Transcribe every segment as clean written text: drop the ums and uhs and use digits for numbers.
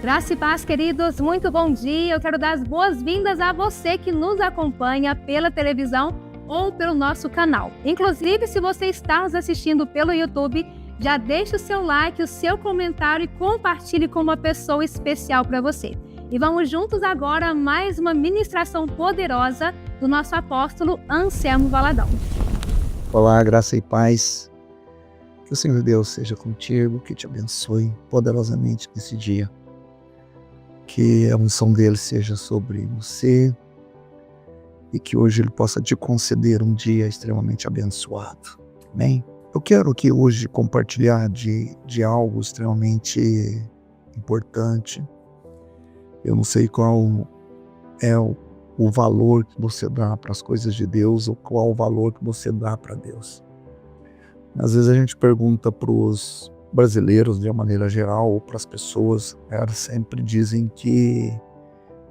Graça e paz, queridos, muito bom dia. Eu quero dar as boas-vindas a você que nos acompanha pela televisão ou pelo nosso canal. Inclusive, se você está nos assistindo pelo YouTube, já deixe o seu like, o seu comentário e compartilhe com uma pessoa especial para você. E vamos juntos agora a mais uma ministração poderosa do nosso apóstolo Anselmo Valadão. Olá, graça e paz. Que o Senhor Deus seja contigo, que te abençoe poderosamente nesse dia. Que a unção dele seja sobre você e que hoje ele possa te conceder um dia extremamente abençoado. Amém? Eu quero aqui hoje compartilhar de algo extremamente importante. Eu não sei qual é o valor que você dá para as coisas de Deus ou qual o valor que você dá para Deus. Às vezes a gente pergunta para os brasileiros, de uma maneira geral, ou para as pessoas, elas sempre dizem que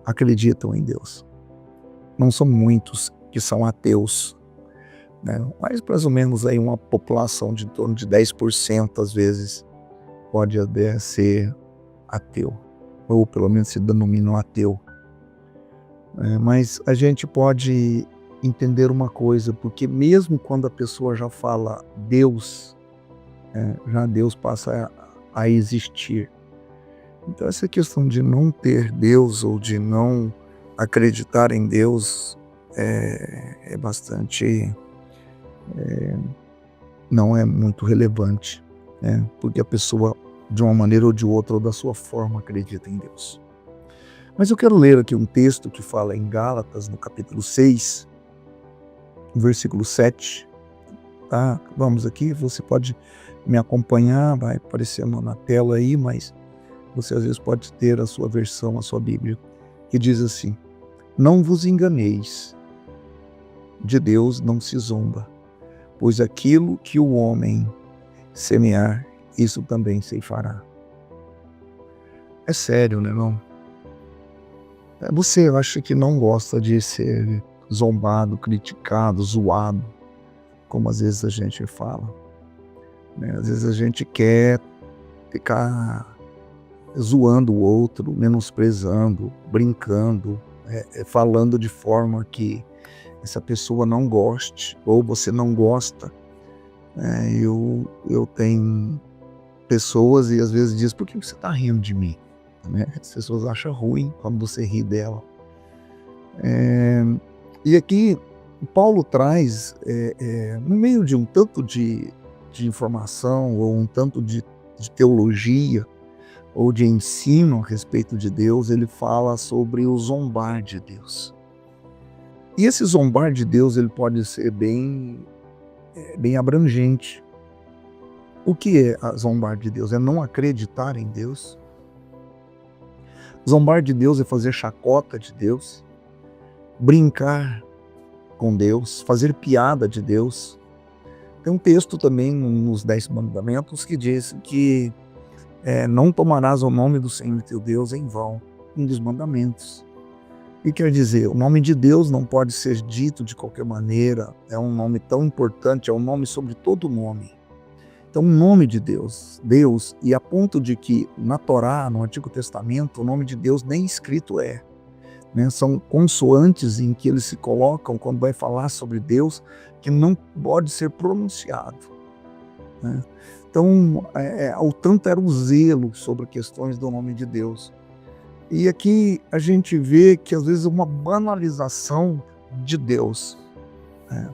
acreditam em Deus. Não são muitos que são ateus, né? Mas mais ou menos aí uma população de em torno de 10% às vezes pode até ser ateu, ou pelo menos se denomina um ateu. Mas a gente pode entender uma coisa, porque mesmo quando a pessoa já fala Deus, já Deus passa a existir. Então essa questão de não ter Deus ou de não acreditar em Deus é bastante, não é muito relevante, né? Porque a pessoa de uma maneira ou de outra ou da sua forma acredita em Deus. Mas eu quero ler aqui um texto que fala em Gálatas, no capítulo 6, versículo 7. Tá? Vamos aqui, você pode me acompanhar, vai aparecendo na tela aí, mas você às vezes pode ter a sua versão, a sua Bíblia, que diz assim: não vos enganeis, de Deus não se zomba, pois aquilo que o homem semear, isso também ceifará. É sério, né, não? Você acha que não gosta de ser zombado, criticado, zoado, como às vezes a gente fala, né? Às vezes a gente quer ficar zoando o outro, menosprezando, brincando, falando de forma que essa pessoa não goste, ou você não gosta. Eu tenho pessoas e às vezes diz: por que você está rindo de mim? Né? As pessoas acham ruim quando você ri dela. E aqui Paulo traz, no meio de um tanto de informação, ou um tanto de teologia, ou de ensino a respeito de Deus, ele fala sobre o zombar de Deus. E esse zombar de Deus ele pode ser bem abrangente. O que é zombar de Deus? É não acreditar em Deus. Zombar de Deus é fazer chacota de Deus, brincar com Deus, fazer piada de Deus. Tem um texto também nos 10 mandamentos que diz que não tomarás o nome do Senhor teu Deus em vão, um dos mandamentos. E quer dizer, o nome de Deus não pode ser dito de qualquer maneira, é um nome tão importante, é um nome sobre todo nome. Então, o nome de Deus, e a ponto de que na Torá, no Antigo Testamento, o nome de Deus nem escrito é. Né? São consoantes em que eles se colocam quando vai falar sobre Deus, que não pode ser pronunciado. Né? Então, ao tanto era o zelo sobre questões do nome de Deus. E aqui a gente vê que às vezes é uma banalização de Deus.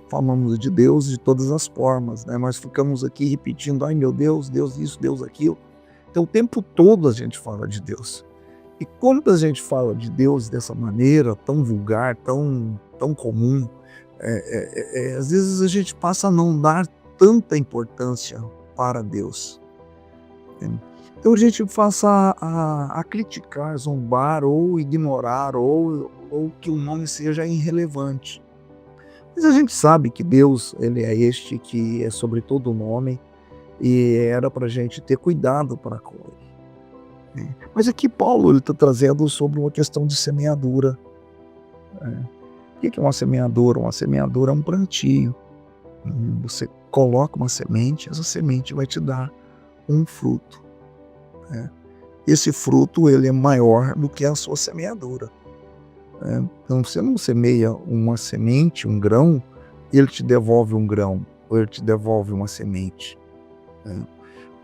Falamos de Deus de todas as formas, né? Mas ficamos aqui repetindo: ai meu Deus, Deus isso, Deus aquilo. Então o tempo todo a gente fala de Deus. E quando a gente fala de Deus dessa maneira tão vulgar, tão comum, às vezes a gente passa a não dar tanta importância para Deus. Então a gente passa a criticar, zombar ou ignorar, ou que o nome seja irrelevante. Mas a gente sabe que Deus, ele é este que é sobre todo nome, e era para a gente ter cuidado para com ele. Mas aqui Paulo está trazendo sobre uma questão de semeadura. O que é uma semeadura? Uma semeadura é um plantio. Você coloca uma semente, essa semente vai te dar um fruto. esse fruto ele é maior do que a sua semeadura. Então, você não semeia uma semente, um grão, e ele te devolve um grão, ou ele te devolve uma semente.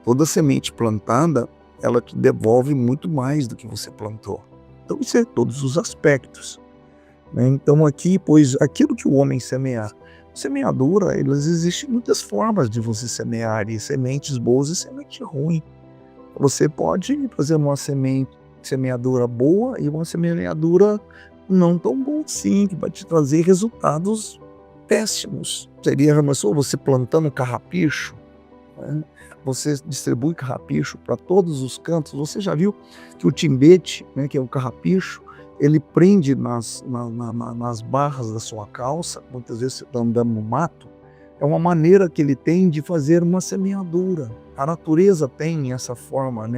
Toda semente plantada, ela te devolve muito mais do que você plantou. Então, isso é todos os aspectos. Então, aqui, pois aquilo que o homem semear, semeadura, existem muitas formas de você semear, e sementes boas e semente ruim. Você pode fazer uma semeadura boa e uma semeadura não tão boa assim, que vai te trazer resultados péssimos. Seria você plantando carrapicho, você distribui carrapicho para todos os cantos. Você já viu que o timbete, que é o carrapicho, ele prende nas barras da sua calça. Muitas vezes você está andando no mato. É uma maneira que ele tem de fazer uma semeadura. A natureza tem essa forma,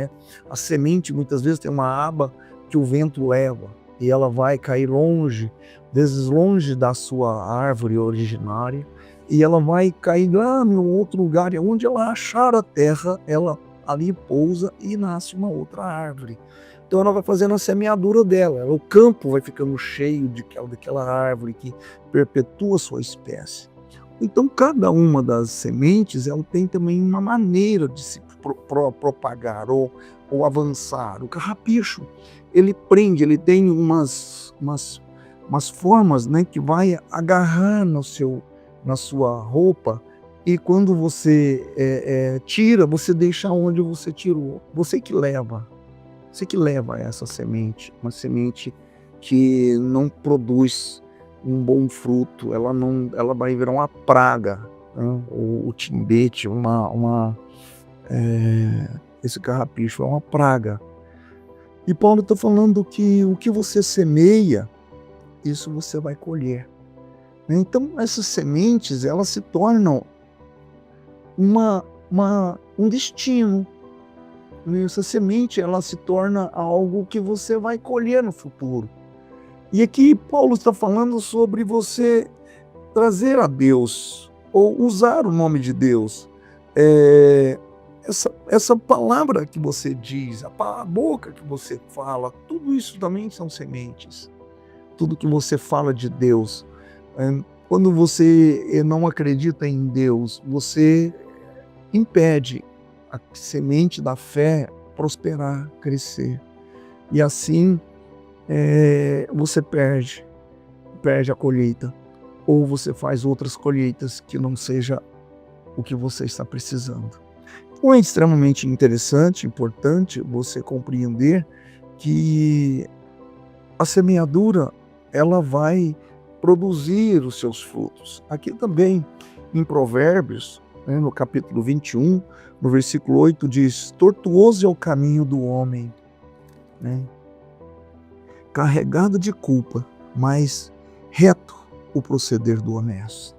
A semente muitas vezes tem uma aba que o vento leva e ela vai cair longe, vezes longe da sua árvore originária, e ela vai cair lá em outro lugar, e onde ela achar a terra, ela ali pousa e nasce uma outra árvore. Então ela vai fazendo a semeadura dela, o campo vai ficando cheio daquela árvore que perpetua sua espécie. Então cada uma das sementes ela tem também uma maneira de se propagar ou avançar. O carrapicho, ele prende, ele tem umas formas, que vai agarrar na sua roupa, e quando você tira, você deixa onde você tirou. Você que leva essa semente, uma semente que não produz um bom fruto, ela vai virar uma praga, o timbete, esse carrapicho é uma praga. E Paulo está falando que o que você semeia, isso você vai colher. Então essas sementes, elas se tornam um destino. Essa semente, ela se torna algo que você vai colher no futuro. E aqui Paulo está falando sobre você trazer a Deus, ou usar o nome de Deus. Essa palavra que você diz, a boca que você fala, tudo isso também são sementes. Tudo que você fala de Deus. Quando você não acredita em Deus, você impede a semente da fé prosperar, crescer. E assim você perde a colheita. Ou você faz outras colheitas que não seja o que você está precisando. Então é extremamente interessante, importante você compreender que a semeadura, ela vai produzir os seus frutos. Aqui também, em Provérbios, no capítulo 21, no versículo 8, diz: tortuoso é o caminho do homem, carregado de culpa, mas reto o proceder do honesto.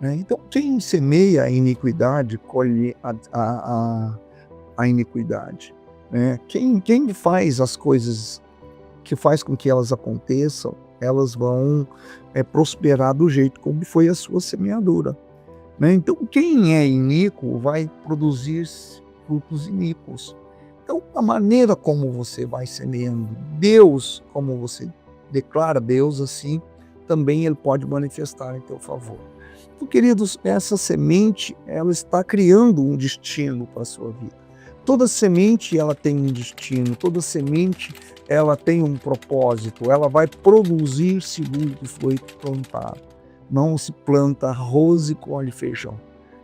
Então, quem semeia a iniquidade, colhe a iniquidade. Quem faz as coisas, que faz com que elas aconteçam, elas vão prosperar do jeito como foi a sua semeadura. Então, quem é iníquo vai produzir frutos iníquos. Então, a maneira como você vai semeando Deus, como você declara Deus assim, também Ele pode manifestar em teu favor. Então, queridos, essa semente, ela está criando um destino para a sua vida. Toda semente, ela tem um destino, toda semente, ela tem um propósito, ela vai produzir segundo o que foi plantado. Não se planta arroz e colhe feijão.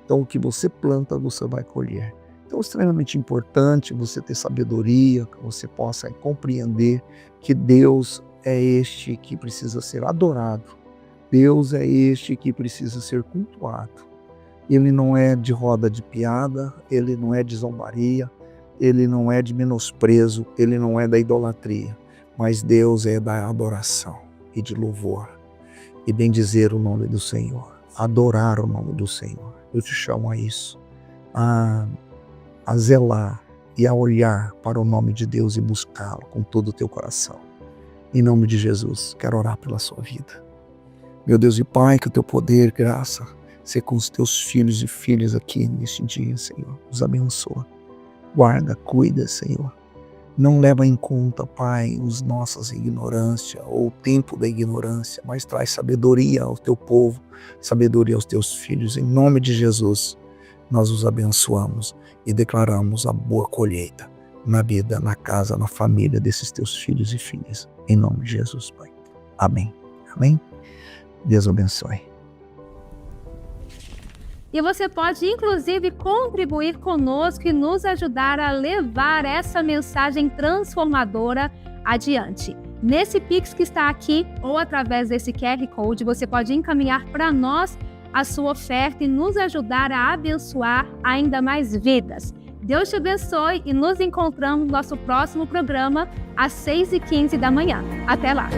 Então, o que você planta, você vai colher. Então, é extremamente importante você ter sabedoria, que você possa compreender que Deus é este que precisa ser adorado. Deus é este que precisa ser cultuado. Ele não é de roda de piada, ele não é de zombaria, ele não é de menosprezo, ele não é da idolatria, mas Deus é da adoração e de louvor, e bendizer o nome do Senhor, adorar o nome do Senhor. Eu te chamo a isso, a zelar e a olhar para o nome de Deus e buscá-lo com todo o teu coração. Em nome de Jesus, quero orar pela sua vida. Meu Deus e Pai, que o teu poder, graça, ser com os teus filhos e filhas aqui neste dia, Senhor. Os abençoa. Guarda, cuida, Senhor. Não leva em conta, Pai, as nossas ignorâncias ou o tempo da ignorância, mas traz sabedoria ao teu povo, sabedoria aos teus filhos. Em nome de Jesus, nós os abençoamos e declaramos a boa colheita na vida, na casa, na família desses teus filhos e filhas. Em nome de Jesus, Pai. Amém. Amém. Deus abençoe. E você pode, inclusive, contribuir conosco e nos ajudar a levar essa mensagem transformadora adiante. Nesse Pix que está aqui, ou através desse QR Code, você pode encaminhar para nós a sua oferta e nos ajudar a abençoar ainda mais vidas. Deus te abençoe e nos encontramos no nosso próximo programa às 6h15 da manhã. Até lá!